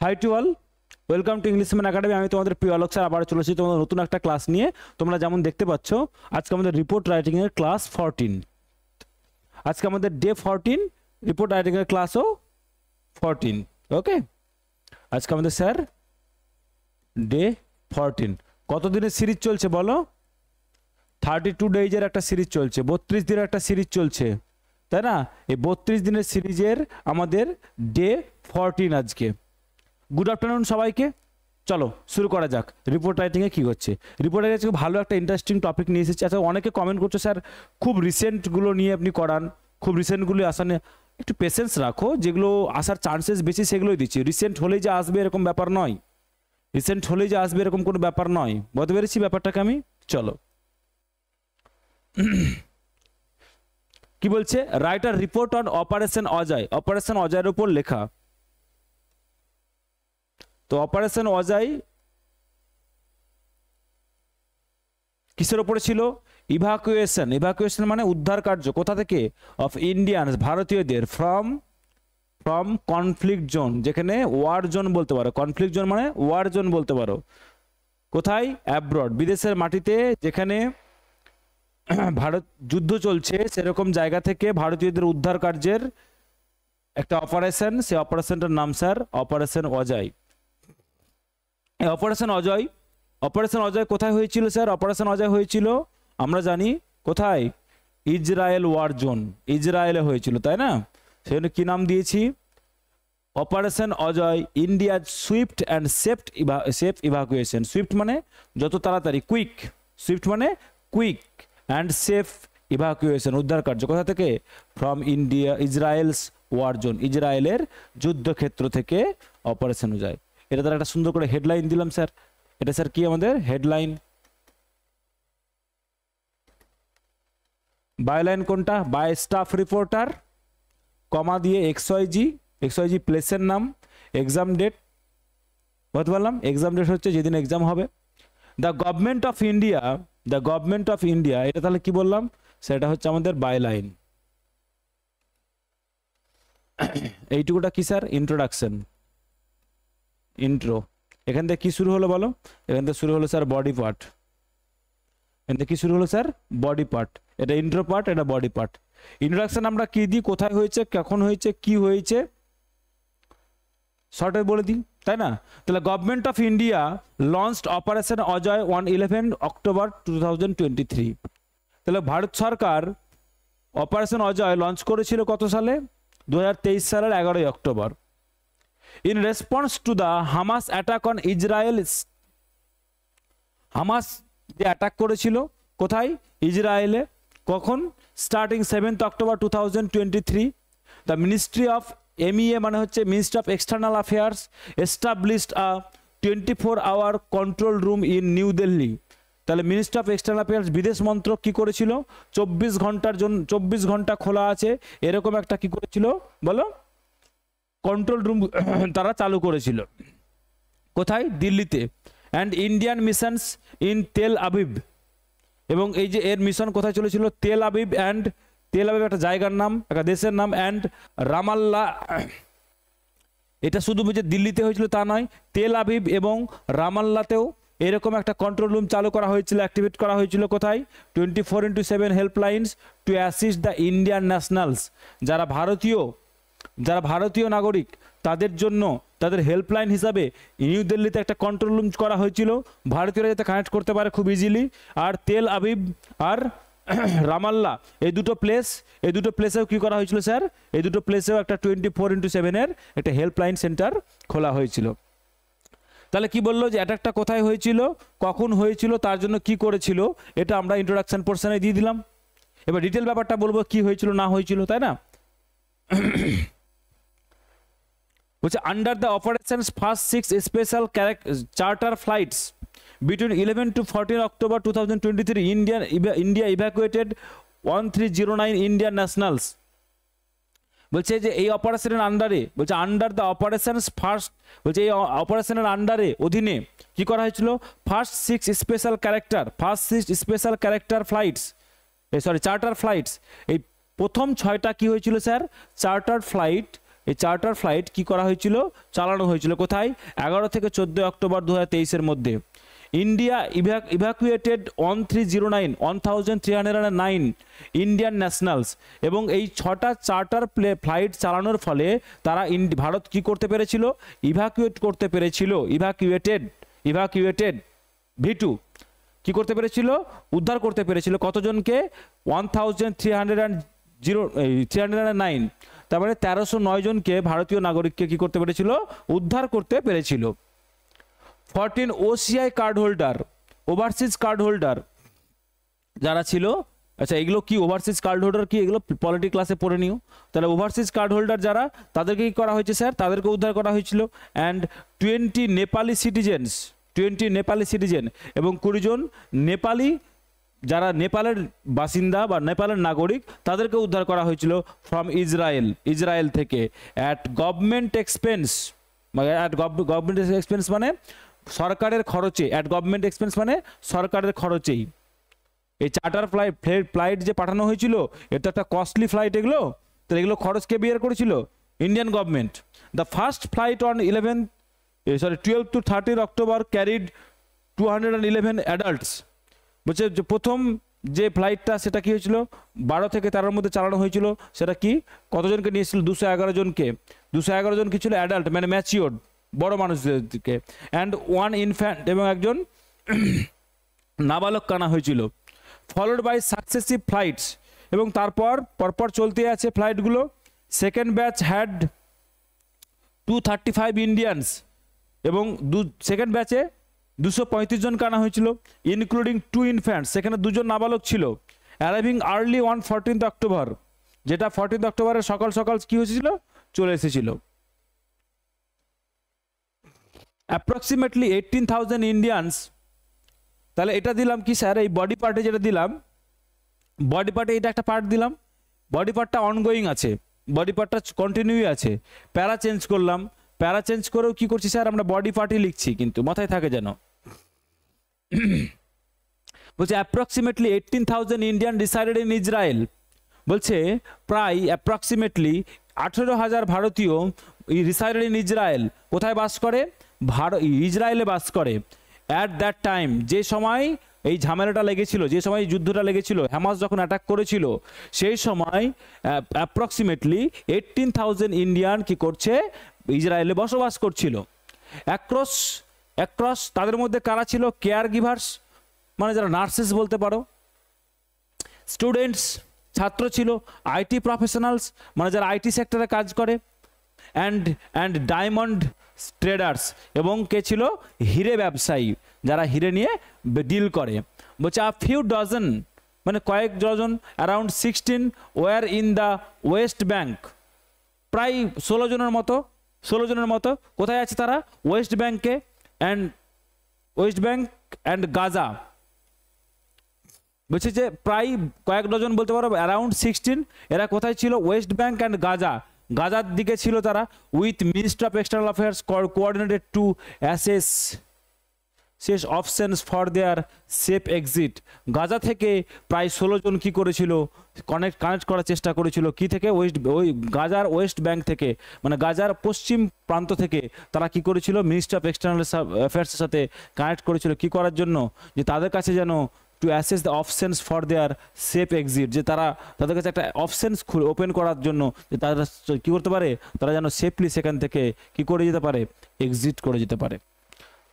High to all, welcome to Englishman Academy. আমি তোমাদের প্রিয় আলোক স্যার আবার চলে এসেছি তোমাদের নতুন একটা ক্লাস নিয়ে। তোমরা যেমন দেখতে পাচ্ছ আজকে আমাদের রিপোর্ট রাইটিং এর ক্লাস 14। আজকে আমাদের ডে 14, রিপোর্ট রাইটিং এর ক্লাসও 14। ওকে, আজকে আমাদের স্যার ডে 14। কতদিনের সিরিজ চলছে বলো? 32 ডেজের একটা সিরিজ চলছে, 32 দিনের একটা সিরিজ চলছে, তাই না? এই 32 দিনের সিরিজের আমাদের ডে 14 আজকে। গুড আফটারনুন সবাইকে। চলো শুরু করা যাক। রিপোর্ট রাইটিংয়ে কী হচ্ছে? রিপোর্ট রাইটিং ভালো একটা ইন্টারেস্টিং টপিক নিয়ে এসেছি। আচ্ছা, অনেকে কমেন্ট করছো স্যার খুব রিসেন্টগুলো নিয়ে আপনি করান, খুব রিসেন্টগুলো আসা নিয়ে। একটু পেশেন্স রাখো, যেগুলো আসার চান্সেস বেশি সেগুলোই দিচ্ছি। রিসেন্ট হলেই যে আসবে এরকম ব্যাপার নয়, রিসেন্ট হলেই যে আসবে এরকম কোনো ব্যাপার নয়। বলতে পেরেছি ব্যাপারটাকে আমি? চলো কি বলছে? Write a report on operation Ajay. Operation অজয়ের উপর লেখা। তো অপারেশন অজয় কিসের ওপরে ছিল? ইভাকুয়েশন। ইভাকুয়েশন মানে উদ্ধার কার্য। কোথা থেকে? অফ ইন্ডিয়ানস, ভারতীয়দের, ফ্রম কনফ্লিক্ট জোন, যেখানে ওয়ার জোন বলতে পারো। কনফ্লিক্ট জোন মানে ওয়ার জোন বলতে পারো। কোথায়? অ্যাব্রড, বিদেশের মাটিতে, যেখানে ভারত যুদ্ধ চলছে সেরকম জায়গা থেকে ভারতীয়দের উদ্ধার কার্যের একটা অপারেশন। সেই অপারেশনটার নাম স্যার অপারেশন অজয়। এই অপারেশন অজয় কোথায় হয়েছিল স্যার? অপারেশন অজয় হয়েছিল আমরা জানি কোথায়? ইসরায়েল ওয়ার জোন, ইসরায়েলে হয়েছিল, তাই না? সেজন্য কি নাম দিয়েছি? Operation Ajay India swift and safe evacuation. Swift মানে যত তাড়াতাড়ি, কুইক। সুইফট মানে কুইক অ্যান্ড সেফ ইভাকুয়েশন, উদ্ধার কার্য। কোথা থেকে? From India Israel's war zone, ইসরায়েলের যুদ্ধক্ষেত্র থেকে অপারেশন অজয়। এটা তার একটা সুন্দর করে হেডলাইন দিলাম স্যার। এটা স্যার কি আমাদের হেডলাইন? বাইলাইন কোনটা? বাই স্টাফ রিপোর্টার, কমা দিয়ে XYG, XYG প্লেসের নাম, এক্সাম ডেট। বলতে পারলাম এক্সাম ডেট হচ্ছে যেদিন এক্সাম হবে। The government of India, the government of India, এটা তাহলে কি বললাম? সেটা হচ্ছে আমাদের বাইলাইন। এইটুকুটা কি স্যার? Introduction, intro. এখান থেকে কি শুরু হলো বলো? এখান থেকে শুরু হলো স্যার বডি পার্ট। এখান থেকে কি শুরু হলো স্যার? Body part. এটা ইন্ট্রো পার্ট, এটা বডি পার্ট। ইন্ট্রোডাকশন আমরা কি দিই? কোথায় হয়েছে, কখন হয়েছে, কি হয়েছে, শর্টে বলে দিই, তাই না? তাহলে government of India launched operation Ajay on 11 October 2023। তাহলে ভারত সরকার অপারেশন অজয় লঞ্চ করেছিল কত সালে? 2023 সালের 11 October. In response to the Hamas attack on Israel. Hamas যে অ্যাটাক করেছিল কোথায়? ইসরায়েলে। কখন? Starting 7 October 2023। The ministry of MEA মানে হচ্ছে ministry of external affairs established a 24-hour control room in new Delhi. তাহলে মিনিস্ট্রি অফ এক্সটার্নাল অ্যাফেয়ার্স, বিদেশ মন্ত্রক কি করেছিল? 24 ঘন্টার জন্য, 24 ঘন্টা খোলা আছে এরকম একটা কি করেছিল বলো? কন্ট্রোল রুম তারা চালু করেছিল। কোথায়? দিল্লিতে। And Indian missions in Tel Aviv. এবং এই যে এর মিশন কোথায় চলেছিল? Tel Aviv. And Tel Aviv একটা জায়গার নাম, একটা দেশের নাম। And Ramallah. এটা শুধু যে দিল্লিতে হয়েছিল তা নয়, তেল আবিব এবং রামাল্লাতেও এরকম একটা কন্ট্রোল রুম চালু করা হয়েছিল, অ্যাক্টিভেট করা হয়েছিল। কোথায়? 24/7 helplines to assist the Indian nationals. যারা ভারতীয় নাগরিক তাদের জন্য, তাদের হেল্পলাইন হিসাবে নিউ দিল্লিতে একটা কন্ট্রোল রুম করা হয়েছিল, ভারতীয়রা যাতে কানেক্ট করতে পারে খুব ইজিলি। আর তেল আবিব আর রামাল্লা এই দুটো প্লেসেও কি করা হয়েছিল স্যার? এই দুটো প্লেসেও একটা 24/7 এর একটা হেল্পলাইন সেন্টার খোলা হয়েছিল। তাহলে কি বললো যে অ্যাটাকটা কোথায় হয়েছিল, কখন হয়েছিল, তার জন্য কি করেছিল, এটা আমরা ইন্ট্রোডাকশন পোর্শনে দিয়ে দিলাম। এবার ডিটেল ব্যাপারটা বলবো কি হয়েছিল না হয়েছিল, তাই না? বলছে under the operations first 6 special charter flights between 11 to 14 October 2023 India evacuated 1309 Indian nationals. বলছে যে এই অপারেশনের আন্ডারে, বলছে আন্ডার দ্য অপারেশনস ফার্স্ট, বলছে এই অপারেশনের আন্ডারে অধীনে কি করা হয়েছিল? First 6 special character flights, charter flights. এই প্রথম 6টা কি হয়েছিল স্যার? চার্টার ফ্লাইট এই চার্টার ফ্লাইট কি করা হয়েছিল, চালানো হয়েছিল কোথায়, 11 থেকে 14 অক্টোবর 2023-এর মধ্যে। ইন্ডিয়া ইভ্যাকুয়েটেড 1309 ইন্ডিয়ান ন্যাশনালস, এবং এই 6টা চার্টার ফ্লাইট চালানোর ফলে তারা ভারত কি করতে পেরেছিল, ইভ্যাকুয়েট করতে পেরেছিল, ইভ্যাকুয়েটেড V2 কি করতে পেরেছিল, উদ্ধার করতে পেরেছিল কতজনকে, 1309, তার মানে 1309 জনকে ভারতীয় নাগরিককে কি করতে পেরেছিল, উদ্ধার করতে পেরেছিল। 14 OCI card holder, overseas card holder যারা ছিল, আচ্ছা এগুলো কি ওভারসিজ কার্ড হোল্ডার কি, এগুলো পলিটি ক্লাসে পড়ে নিও। তাহলে ওভারসিজ কার্ড হোল্ডার যারা, তাদেরকে কি করা হয়েছে স্যার, তাদেরকে উদ্ধার করা হয়েছিল। অ্যান্ড 20 নেপালি সিটিজেন এবং 20 জন নেপালি যারা নেপালের বাসিন্দা বা নেপালের নাগরিক, তাদেরকে উদ্ধার করা হয়েছিল ফ্রম ইসরায়েল থেকে অ্যাট গভর্নমেন্ট এক্সপেন্স, মানে সরকারের খরচে, অ্যাট গভর্নমেন্ট এক্সপেন্স মানে সরকারের খরচেই। এই চার্টার ফ্লাইট যে পাঠানো হয়েছিল, এটা একটা কস্টলি ফ্লাইট, এগুলো তো এগুলো খরচ কে বিয়ার করেছিল, Indian government. The first flight on 12 to 13 October carried 211 adults, বলছে যে প্রথম যে ফ্লাইটটা সেটা কি হয়েছিল, 12 থেকে 13-এর মধ্যে চালানো হয়েছিল, সেটা কি কতজনকে নিয়েছিল, 211 জনকে। 211 জন কি ছিল, অ্যাডাল্ট মানে ম্যাচিওর্ড, বড় মানুষদেরকে। অ্যান্ড 1 ইনফ্যান্ট এবং একজন নাবালক আনা হয়েছিল। ফলোড বাই সাকসেসিভ ফ্লাইটস, এবং তারপর পরপর চলতে আছে ফ্লাইটগুলো। সেকেন্ড ব্যাচ হ্যাড 235 ইন্ডিয়ানস, এবং সেকেন্ড ব্যাচে 235 জনকে আনা হয়েছিল, ইনক্লুডিং 2 ইনফ্যান্টস, সেখানে 2 জন নাবালক ছিল। অ্যারাইভিং আর্লি অন 14 অক্টোবর, যেটা 14 অক্টোবরের সকাল সকাল কি হয়েছিল, চলে এসেছিল। অ্যাপ্রক্সিমেটলি 18,000 ইন্ডিয়ানস, তাহলে এটা দিলাম কি স্যার, এই বডি পার্টে যেটা দিলাম, বডি পার্টে এটা একটা পার্ট দিলাম, বডি পার্টটা অনগোয়িং আছে, বডি পার্টটা কন্টিনিউ আছে। প্যারা চেঞ্জ করলাম, প্যারা চেঞ্জ করেও কি করছি স্যার, আমরা বডি পার্টই লিখছি, কিন্তু মাথায় থাকে যেন। বলছে অ্যাপ্রক্সিমেটলি 18,000 ইন্ডিয়ান রিসাইডেড ইন ইসরায়েল, বলছে প্রায় অ্যাপ্রক্সিমেটলি 18,000 ভারতীয় রিসাইডেড ইন ইসরায়েল, কোথায় বাস করে, ইসরায়েলে বাস করে। অ্যাট দ্যাট টাইম, যে সময় এই ঝামেলাটা লেগেছিল, যে সময় যুদ্ধটা লেগেছিল, হামাস যখন অ্যাটাক করেছিল, সেই সময় অ্যাপ্রক্সিমেটলি 18,000 ইন্ডিয়ান কি করছে, ইসরায়েলে বসবাস করছিল। অ্যাক্রস তাদের মধ্যে কারা ছিল, কেয়ার গিভার্স মানে যারা নার্সেস বলতে পারো, স্টুডেন্টস ছাত্র ছিল, আইটি প্রফেশনালস মানে যারা আইটি সেক্টরে কাজ করে, অ্যান্ড ডায়মন্ড ট্রেডার্স, এবং কে ছিল, হিরে ব্যবসায়ী যারা হিরে নিয়ে ডিল করে। বলছে আ ফিউ ডজন মানে কয়েক dozen, around 16 were in the West Bank, প্রায় 16 জনের মতো কোথায় আছে তারা, ওয়েস্ট ব্যাঙ্কে, অ্যান্ড গাজা। বলছে যে প্রায় কয়েক ডজন বলতে পারো, অ্যারাউন্ড 16, এরা কোথায় ছিল, ওয়েস্ট ব্যাঙ্ক অ্যান্ড গাজার দিকে ছিল তারা। With Ministry of external Affairs coordinated to assess options for their safe exit. Gaza থেকে প্রায় 16 জন কি করেছিল, কানেক্ট করার চেষ্টা করেছিল, কি থেকে, ওই গাজার ওয়েস্ট ব্যাঙ্ক থেকে, মানে গাজার পশ্চিম প্রান্ত থেকে তারা কি করেছিল, মিনিস্ট্রি অফ এক্সটার্নাল অ্যাফেয়ার্সের সাথে কানেক্ট করেছিল, কি করার জন্য, যে তাদের কাছে যেন to assess the options for their safe exit, যে তাদের কাছে একটা অপশনস ওপেন করার জন্য, যে তারা কি করতে পারে, তারা যেন সেফলি সেখান থেকে কি করে যেতে পারে, এক্সিট করে যেতে পারে।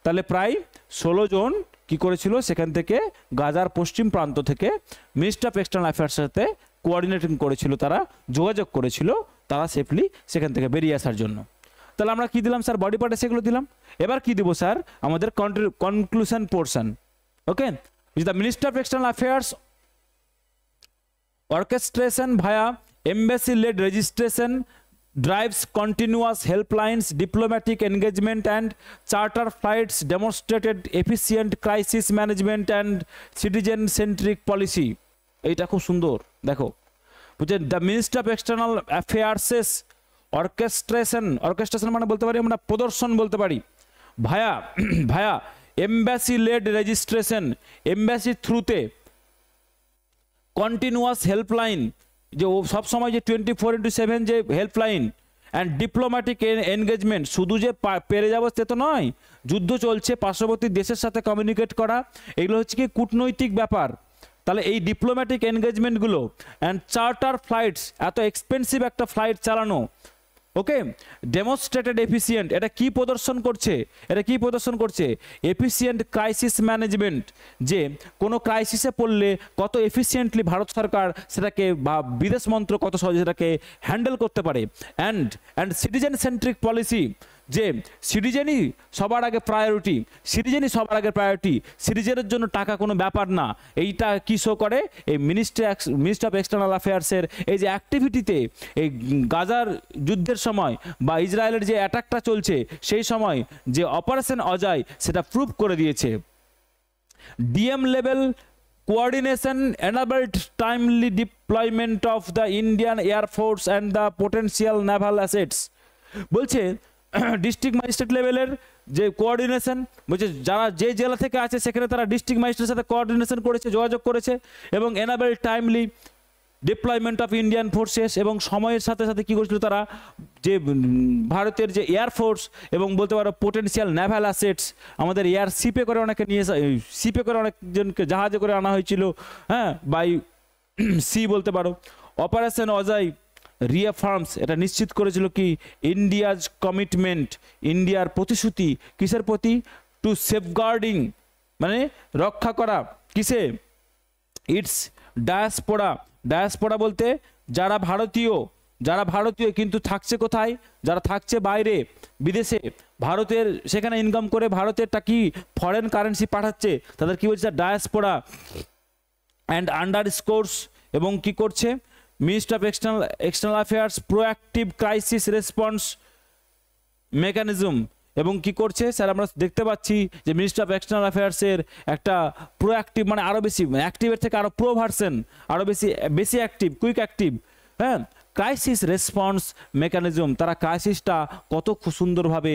তাহলে প্রায় 16 জন কি করেছিল, সেখান থেকে গাজার পশ্চিম প্রান্ত থেকে মিনিস্ট্রি অফ এক্সটার্নাল অ্যাফেয়ার্সের সাথে কোঅর্ডিনেটিং করেছিল, তারা যোগাযোগ করেছিল, তারা সেফলি সেখান থেকে বেরিয়ে আসার জন্য। তাহলে আমরা কি দিলাম স্যার, বডি পার্টে সেগুলো দিলাম। এবার কি দিব স্যার, আমাদের conclusion portion. Okay, the Ministry of External Affairs orchestration via embassy-led registration drives continuous helplines, diplomatic engagement and charter flights demonstrated efficient crisis management and citizen-centric policy. এইটা খুব সুন্দর, দেখো বুঝছে, the Ministry of External Affairs orchestration মানে বলতে পারি আমরা প্রদর্শন বলতে পারি, ভায়া এমবাসি লেড রেজিস্ট্রেশন, এমবাসির থ্রুতে, কন্টিনিউয়াস হেল্পলাইন, যে সব সময় যে 24/7 যে হেল্পলাইন, অ্যান্ড ডিপ্লোম্যাটিক এনগেজমেন্ট, শুধু যে পেরে যাবো সে তো নয়, যুদ্ধ চলছে, পার্শ্ববর্তী দেশের সাথে কমিউনিকেট করা, এগুলো হচ্ছে কি কূটনৈতিক ব্যাপার। তাহলে এই ডিপ্লোম্যাটিক এনগেজমেন্টগুলো অ্যান্ড চার্টার ফ্লাইটস, এত এক্সপেন্সিভ একটা ফ্লাইট চালানো, ওকে। ডেমনস্ট্রেটেড এফিসিয়েন্ট, এটা কি প্রদর্শন করছে, এটা কি প্রদর্শন করছে? এফিসিয়েন্ট ক্রাইসিস ম্যানেজমেন্ট, যে কোনো ক্রাইসিসে পড়লে কত এফিসিয়েন্টলি ভারত সরকার সেটাকে বা বিদেশ মন্ত্র কত সহজে সেটাকে হ্যান্ডেল করতে পারে। অ্যান্ড সিটিজেন সেন্ট্রিক পলিসি, যে সিটিজেনই সবার আগে প্রায়োরিটি, সিটিজেনই সবার আগে প্রায়োরিটি, সিটিজেনের জন্য টাকা কোনো ব্যাপার না। এইটা কি শো করে? এই মিনিস্ট্রি অফ এক্সটার্নাল অ্যাফেয়ার্সের এই যে অ্যাক্টিভিটিতে, এই গাজার যুদ্ধের সময় বা ইসরায়েলের যে অ্যাটাকটা চলছে সেই সময় যে অপারেশন অজয় সেটা প্রুভ করে দিয়েছে। DM level coordination enabled timely deployment of the Indian Air Force and the potential naval assets। বলছে ডিস্ট্রিক্ট ম্যাজিস্ট্রেট লেভেলের যে কোঅর্ডিনেশন, বলছে যারা যে জেলা থেকে আছে সেখানে তারা ডিস্ট্রিক্ট ম্যাজিস্ট্রেটের সাথে কোঅর্ডিনেশন করেছে, যোগাযোগ করেছে, এবং enable timely deployment of Indian forces, এবং সময়ের সাথে সাথে কী করেছিল তারা, যে ভারতের যে এয়ারফোর্স এবং বলতে পারো পোটেন্সিয়াল নেভাল অ্যাসেটস, আমাদের এয়ার শিপে করে অনেকে নিয়ে, শিপে করে অনেকজনকে জাহাজে করে আনা হয়েছিল, হ্যাঁ, বাই সি বলতে পারো। অপারেশন অজয় রিয়াফার্মস, এটা নিশ্চিত করেছিল কি ইন্ডিয়াজ কমিটমেন্ট, ইন্ডিয়ার প্রতিশ্রুতি কিসের প্রতি? টু সেফগার্ডিং, মানে রক্ষা করা কিসে? It's diaspora. ডায়াসপোরা বলতে যারা ভারতীয় কিন্তু থাকছে কোথায়? যারা থাকছে বাইরে বিদেশে, ভারতের সেখানে ইনকাম করে ভারতেরটা কি ফরেন কারেন্সি পাঠাচ্ছে, তাদের কি বলছে? ডায়াসপোরা। অ্যান্ড আন্ডারস্কোর্স, এবং কি করছে ministry of external affairs proactive crisis response mechanism, এবং কি করছে স্যার আমরা দেখতে পাচ্ছি যে মিনিস্ট্রি অফ এক্সটার্নাল অ্যাফেয়ার্সের একটা প্রোঅ্যাক্টিভ, মানে আরও বেশি অ্যাক্টিভের থেকে আরও প্রো ভার্সন, আরও বেশি অ্যাক্টিভ, কুইক অ্যাক্টিভ, হ্যাঁ। ক্রাইসিস রেসপন্স মেকানিজম, তারা ক্রাইসিসটা কত খুব সুন্দরভাবে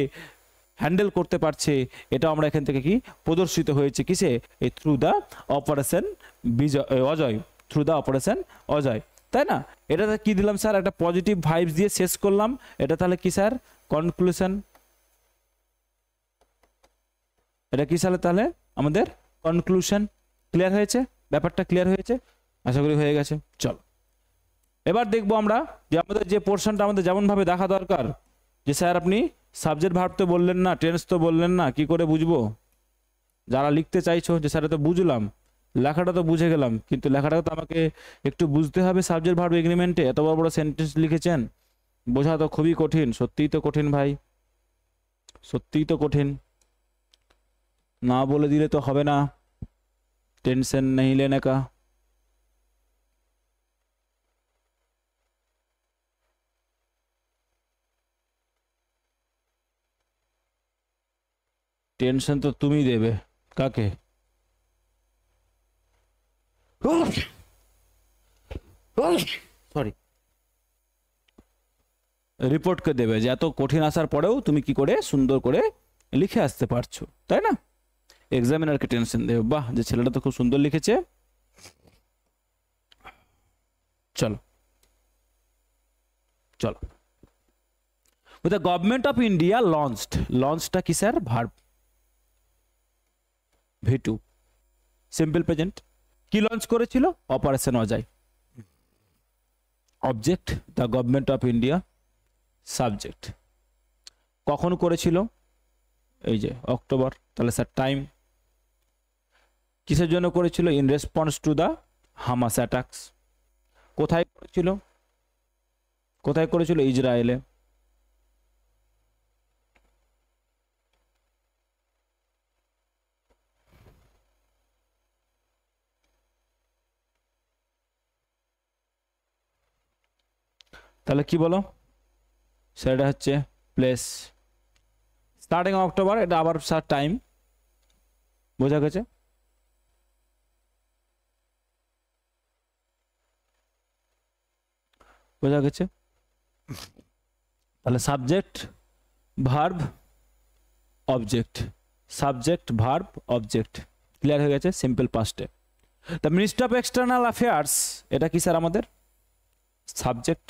হ্যান্ডেল করতে পারছে, এটা আমরা এখান থেকে কি প্রদর্শিত হয়েছে কিসে? এই through the operation Ajay, through the operation Ajay, তাই না? এটাতে কি দিলাম স্যার? একটা পজিটিভ ভাইবস দিয়ে শেষ করলাম। এটা তাহলে কি স্যার? কনক্লুশন। এটা কি সালে তাহলে আমাদের কনক্লুশন। ক্লিয়ার হয়েছে? ব্যাপারটা ক্লিয়ার হয়েছে? আশা করি হয়ে গেছে। চলো এবার দেখবো আমরা যে আমাদের যে পোর্শনটা আমাদের যেমনভাবে দেখা দরকার, যে স্যার আপনি সাবজেক্ট ভার্ব তো বললেন না, টেন্স তো বললেন না, কি করে বুঝবো? যারা লিখতে চাইছো যে স্যার তো বুঝলাম, লেখাটা তো বুঝে গেলাম, কিন্তু লেখাটা তো আমাকে একটু বুঝতে হবে। সাবজেক্ট ভার্ব এগ্রিমেন্টে এত বড় বড় সেন্টেন্স লিখেছেন, বোঝা তো খুবই কঠিন। সত্যিই তো কঠিন ভাই, সত্যিই তো কঠিন। না বলে দিলে তো হবে না। টেনশন नहीं लेने का। টেনশন তো তুমি দেবে কাকে? সরি, রিপোর্টকে দেবে যে এত কঠিন আসার পরেও তুমি কি করে সুন্দর করে লিখে আসতে পারছো, তাই না? এক্সামিনারকে টেনশন দেবে, বাহ যে ছেলেটা তো খুব সুন্দর লিখেছে। চলো চলো, দ্য গভর্নমেন্ট অফ ইন্ডিয়া লঞ্চটা কি sir? Verb, V2 simple present. কি লঞ্চ করেছিল? Operation Ajay. Object the government of India, subject. কখন করেছিল? এই যে অক্টোবর। তাহলে স্যার টাইম। কিসের জন্য করেছিল? In response to the Hamas attacks. কোথায় করেছিল? কোথায় করেছিল? ইসরায়েলে। তাহলে কি বলো? সেটা হচ্ছে প্লেস। স্টার্টিং অক্টোবর, এটা আবার স্যার টাইম। বোঝা গেছে? বোঝা গেছে? তাহলে subject verb object, subject verb object. Clear হয়ে গেছে? সিম্পল পাস্টে। The ministry of external affairs, এটা কি স্যার আমাদের? Subject.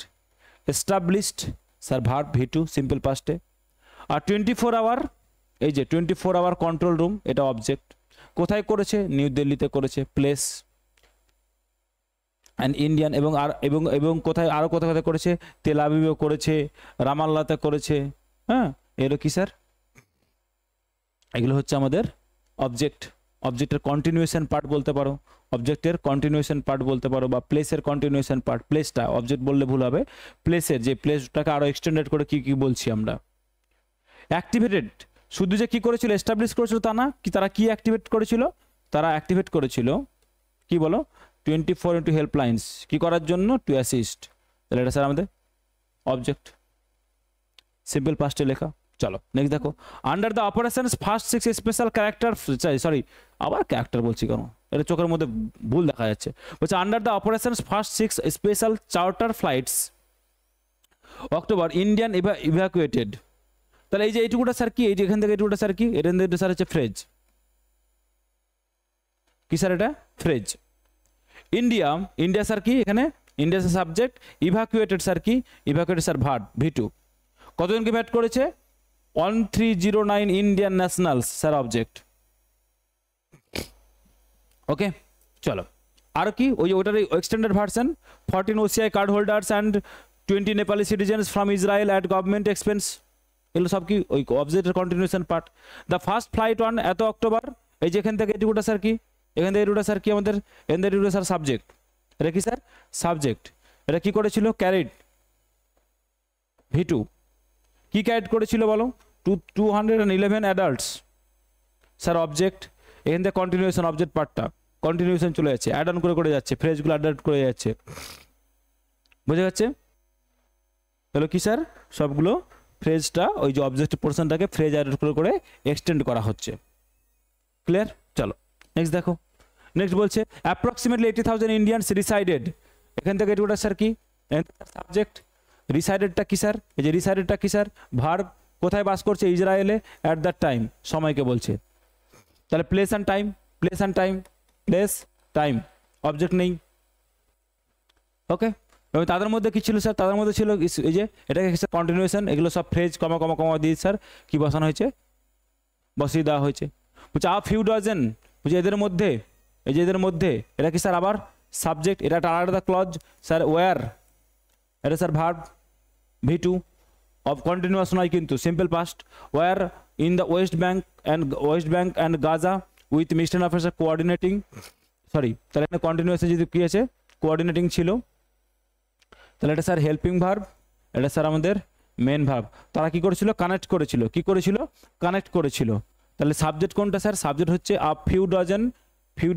Established, sir verb V2 simple পাস্টে। আর 24 আওয়ার, এই যে 24 আওয়ার কন্ট্রোল রুম, এটা অবজেক্ট। কোথায় করেছে? নিউ দিল্লিতে করেছে। প্লেস অ্যান্ড ইন্ডিয়ান, এবং আর এবং কোথায় আরও কোথায় কোথায় করেছে? তেল আবিবেও করেছে, রামাল্লাতে করেছে। হ্যাঁ, এগুলো কি স্যার? এগুলো হচ্ছে আমাদের অবজেক্ট। অবজেক্টের কন্টিনিউয়েশন পার্ট বলতে পারো, অবজেক্টের কন্টিনিউয়েশন পার্ট বলতে পারো, বা প্লেসের কন্টিনিউয়েশন পার্ট। প্লেসটা অবজেক্ট বললে ভুল হবে, প্লেসের যে প্লেসটাকে আরও এক্সটেন্ডেড করে কি কি বলছি আমরা। অ্যাক্টিভেটেড, শুধু যে কি করেছিল এস্টাবলিশ করেছিল তা না, কি তারা কি অ্যাক্টিভেট করেছিল? তারা অ্যাক্টিভেট করেছিল কি বলো? 24x হেল্পলাইন্স, কি করার জন্য? Two assist. তাহলে এটা স্যার আমাদের অবজেক্ট, সিম্পল পাস্টে লেখা। চলো নেক্সট দেখো, under the operations first 6 special character, sorry আবার ক্যারেক্টার বলছি কেন, এটা চোখের মধ্যে ভুল দেখা যাচ্ছে। বলছে under the operations first 6 special charter flights October Indian evacuated. তাহলে এই যে এইটুকুটা স্যার কি? এই যে এখান থেকে এইটুকুটা স্যার কি? এখান থেকে স্যার হচ্ছে ফ্রেজ। কি স্যার এটা? ফ্রেজ। ইন্ডিয়া, ইন্ডিয়া স্যার কি এখানে? India sir subject, evacuated sir কি? Evacuated sir verb V2. কতজনকে ইভ্যাট করেছে? 1309 Indian nationals sir object. Okay চলো আর কি? ওই ওটার extended version, 14 OCI card holders and 20 Nepali citizens from Israel at government expense, এগুলো সব কি ওই অবজেক্টের continuation part. The first flight on এত অক্টোবর, এই যে এখান থেকে এটুকুটা স্যার কি? এখান থেকে এটুকুটা স্যার কি আমাদের? এখান থেকে এটুকুটা স্যার সাবজেক্ট। এটা কি স্যার? সাবজেক্ট। এটা কি করেছিল? ক্যারিড ভি2। কি ক্যারিড করেছিল বলো? 211 অ্যাডাল্টস স্যার অবজেক্ট। এখান থেকে কন্টিনিউশন অবজেক্ট পার্টটা, কন্টিনিউশন চলে যাচ্ছে, অ্যাড অন করে করে যাচ্ছে, ফ্রেজগুলো অ্যাড অন করে যাচ্ছে। বোঝা যাচ্ছে? হলো কি স্যার? সবগুলো ফ্রেজটা ওই যে অবজেক্ট পোর্শনটাকে ফ্রেজ অ্যাড করে করে এক্সটেন্ড করা হচ্ছে। ক্লিয়ার? চলো নেক্সট দেখো। নেক্সট বলছে অ্যাপ্রক্সিমেটলি 80,000 ইন্ডিয়ানস রিসাইডেড। এখান থেকে এটুকুটা স্যার কি? সাবজেক্ট। রিসাইডেডটা কি স্যার? এই যে রিসাইডেডটা কি স্যার? ভার্ব। কোথায় বাস করছে? ইসরায়েলে, অ্যাট দ্যাট টাইম, সময়কে বলছে। তাহলে place and time, place and time, place time, object নেই। ওকে, এবং তাদের মধ্যে কি ছিল স্যার? তাদের মধ্যে ছিল এই যে এটাকে কন্টিনিউশন, এগুলো সব ফ্রেজ কমা কমা কমা দিয়ে স্যার কি বসানো হয়েছে? বসিয়ে দেওয়া হয়েছে। বলছে আ ফিউ ডজন, বুঝে এদের মধ্যে, এই যে এদের মধ্যে, এটা কি স্যার আবার সাবজেক্ট। এটা একটা আলাদা ক্লজ স্যার। ওয়ার, এটা sir verb V two of continuous নয় কিন্তু, simple past. Were in the West Bank and Gaza with mission officer coordinating, sorry তাহলে এখানে কন্টিনিউয়াসে যদি কী আছে? কোঅর্ডিনেটিং ছিল। তাহলে এটা স্যার হেল্পিং ভার্ব, এটা স্যার আমাদের মেন ভার্ব। তারা কি করেছিল? কানেক্ট করেছিল। কি করেছিল? কানেক্ট করেছিল। তাহলে সাবজেক্ট কোনটা স্যার? সাবজেক্ট হচ্ছে আ ফিউ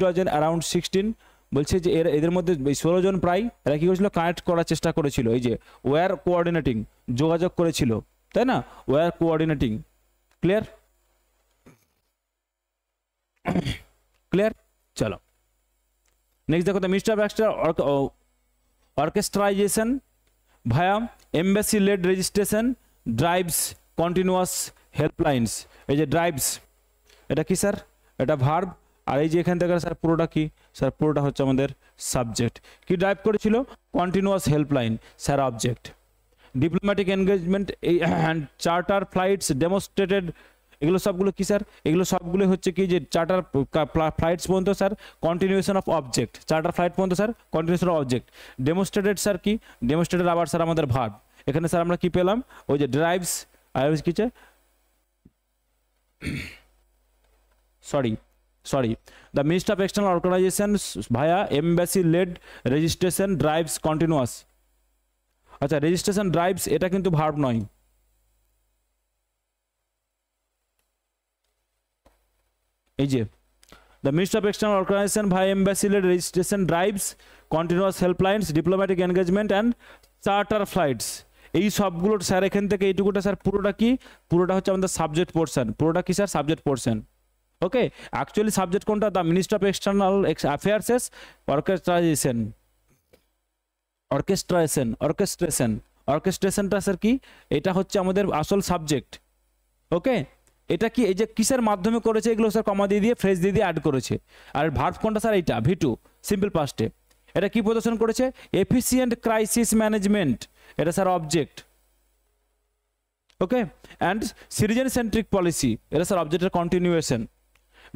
ডজন অ্যারাউন্ড 16। বলছে যে এদের মধ্যে 16 জন প্রায়, এরা কি করেছিল? কানেক্ট করার চেষ্টা করেছিল। এই যে ওয়ার কোঅর্ডিনেটিং, যোগাযোগ করেছিল, তাই না? Were coordinating. ক্লিয়ার? ক্লিয়ার? চলো নেক্সট দেখো, the minister of orchestration via embassy led registration drives continuous helplines. এই যে ড্রাইভস, এটা কি স্যার? এটা ভার্ব। আর এই যে এখান থেকে স্যার পুরোটা কি স্যার? পুরোটা হচ্ছে আমাদের সাবজেক্ট। কি ড্রাইভ করেছিল? Continuous helpline sir object. Diplomatic engagement and charter flights demonstrated, এগুলো সবগুলো কি স্যার? এগুলো সবগুলো হচ্ছে কি যে চার্টার ফ্লাইটস পর্যন্ত sir continuation of object, charter flight পর্যন্ত sir continuation of object. Demonstrated sir কি? ডেমনস্ট্রেটেড আবার স্যার আমাদের ভার্ব। এখানে স্যার আমরা কি পেলাম? ওই যে ড্রাইভস, আর কি sorry the Ministry of External Organizations via embassy led registration drives continuous। আচ্ছা, রেজিস্ট্রেশন ড্রাইভস এটা কিন্তু ভার্ব নয়। এই যে the Ministry of External Organization via embassy led registration drives continuous helplines diplomatic engagement and charter flights, এই সবগুলো sir এখান থেকে এইটুকুটা স্যার পুরোটা কি? পুরোটা হচ্ছে আমাদের সাবজেক্ট পোর্শন। পুরোটা কি sir? Subject portion. Okay, actually subject কোনটা? The ministry of external affairs অর্কেস্ট্রেশনটা স্যার কি? এটা হচ্ছে আমাদের আসল সাবজেক্ট। ওকে, এটা কি? এই যে কিসের মাধ্যমে করেছে? এগুলো স্যার কমা দিয়ে দিয়ে ফ্রেজ দিয়ে দিয়ে অ্যাড করেছে। আর ভার্ব কোনটা স্যার? এইটা ভি2 সিম্পল পাস্টে। এটা কি প্রদর্শন করেছে? এফিসিয়েন্ট ক্রাইসিস ম্যানেজমেন্ট, এটা sir object. Okay and citizen centric policy, এটা স্যার অবজেক্টের কন্টিনিউয়েশন।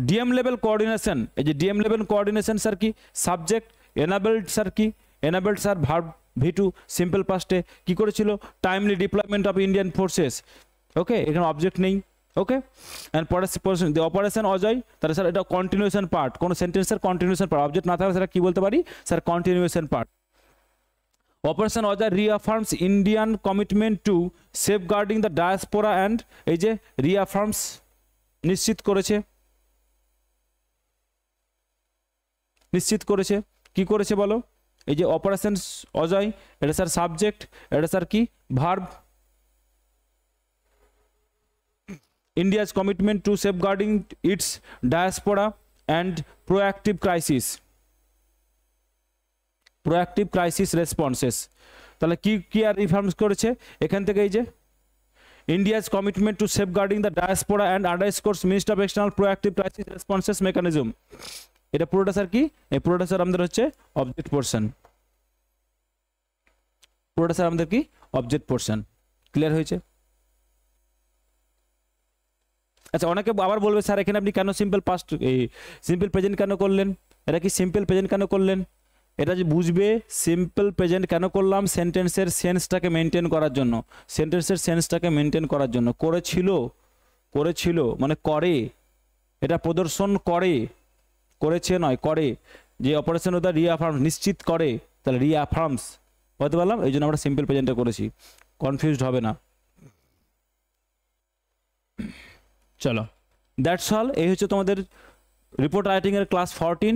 ডিএম লেভেল কোঅর্ডিনেশন, এই যে ডিএম লেভেল কোঅর্ডিনেশন স্যার কি সাবজেক্ট, এনাবেলড স্যার কি enabled sir verb V2 simple পাস্টে কি করেছিল, timely deployment of Indian forces. Okay এখানে অবজেক্ট নেই। ওকে অ্যান্ড অপারেশন অজয়, তাহলে স্যার এটা কন্টিনিউয়েশন পার্ট, কোনো সেন্টেন্সের কন্টিনিউয়েশন পার্ট, অবজেক্ট না থাকলে স্যার কি বলতে পারি sir continuation part. Operation Ajay reaffirms Indian commitment to safeguarding the diaspora and, এই যে রিঅ্যাফার্মস নিশ্চিত করেছে, নিশ্চিত করেছে কি করেছে বলো, এই যে অপারেশন অজয় এটা স্যার সাবজেক্ট, এটা স্যার কি verb. India's commitment to safeguarding its diaspora and proactive crisis responses, তাহলে কি কি আর রিফর্মস করেছে এখান থেকে, এই যে India's commitment to safeguarding the diaspora and underscores Minister of External proactive crisis responses mechanism, এটা পুরোটা স্যার কি, এই পুরোটা স্যার আমাদের হচ্ছে অবজেক্ট পোরশন, পুরোটা স্যার আমাদের কি অবজেক্ট পোরশন। ক্লিয়ার হয়েছে? আচ্ছা অনেকে আবার বলবে স্যার এখানে আপনি কেন সিম্পল পাস্ট এই সিম্পল প্রেজেন্ট কেন করলেন, এটা কি সিম্পল প্রেজেন্ট কেন করলেন, এটা যে বুঝবে সিম্পল প্রেজেন্ট কেন করলাম, সেন্টেন্সের সেন্সটাকে মেনটেন করার জন্য, সেন্টেন্সের সেন্সটাকে মেনটেন করার জন্য। করেছিল, করেছিল মানে করে, এটা প্রদর্শন করে, করেছে নয় করে, যে অপারেশন ওটা রিঅ্যাফার্মস নিশ্চিত করে, তাহলে রিঅ্যাফার্মস বলতে পারলাম, এই জন্য আমরা সিম্পল প্রেজেন্টে করেছি, কনফিউজড হবে না। চলো দ্যাটস অল, এই হচ্ছে তোমাদের রিপোর্ট রাইটিংয়ের ক্লাস 14।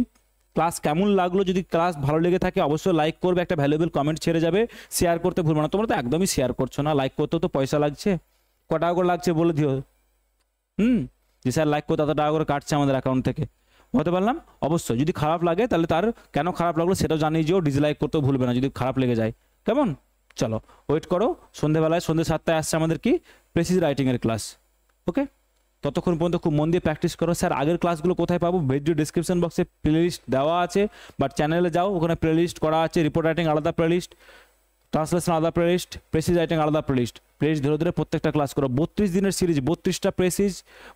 ক্লাস কেমন লাগলো, যদি ক্লাস ভালো লেগে থাকে অবশ্যই লাইক করবে, একটা ভ্যালুয়েবল কমেন্ট ছেড়ে যাবে, শেয়ার করতে ভুলবো না। তোমরা তো একদমই শেয়ার করছো না, লাইক করতেও তো পয়সা লাগছে, ক টাকা করে লাগছে বলে দিও, যে স্যার লাইক করতে এত টাকা করে কাটছে আমাদের অ্যাকাউন্ট থেকে, বলতে পারলাম। অবশ্যই যদি খারাপ লাগে তাহলে তার কেন খারাপ লাগলো সেটাও জানিয়ে যেও, ডিসলাইক করতেও ভুলবে না যদি খারাপ লেগে যায়, কেমন? চলো ওয়েট করো, সন্ধ্যেবেলায় সন্ধ্যে 7টায় আসছে আমাদের কি প্রেসিজ রাইটিংয়ের ক্লাস। ওকে ততক্ষণ পর্যন্ত খুব মন দিয়ে প্র্যাকটিস করো। স্যার আগের ক্লাসগুলো কোথায় পাবো? ভিডিও ডিসক্রিপশন বক্সে প্লেলিস্ট দেওয়া আছে, বাট চ্যানেলে যাও, ওখানে প্লেলিস্ট করা আছে, রিপোর্ট রাইটিং আলাদা প্লেলিস্ট, ট্রান্সলেশন আলাদা প্লেলিস্ট, প্রেসিজ রাইটিং আলাদা প্লেলিস্ট। প্লেলিস্ট ধরে ধরে প্রত্যেকটা ক্লাস করো। 32 দিনের সিরিজ, 32টা প্রেসিজ,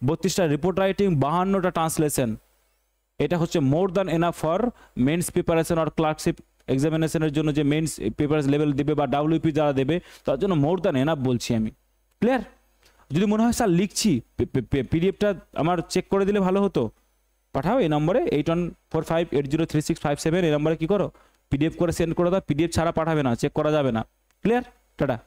32টা রিপোর্ট রাইটিং, 52টা ট্রান্সলেশন। এটা হচ্ছে more than enough for mains preparation আর ক্লার্কশিপ এক্সামিনেশনের জন্য, যে মেন্স পেপার লেভেল দেবে বা WP যারা দেবে তার জন্য মোর দ্যান এনাফ বলছি আমি। ক্লিয়ার? যদি মনে হয় স্যার লিখছি, পিডিএফটা আমার চেক করে দিলে ভালো হতো, পাঠাও এই নম্বরে 8145803657, এই নম্বরে কী করো পিডিএফ করে সেন্ড করে দাও। পিডিএফ ছাড়া পাঠাবে না, চেক করা যাবে না। ক্লিয়ার? টাটা।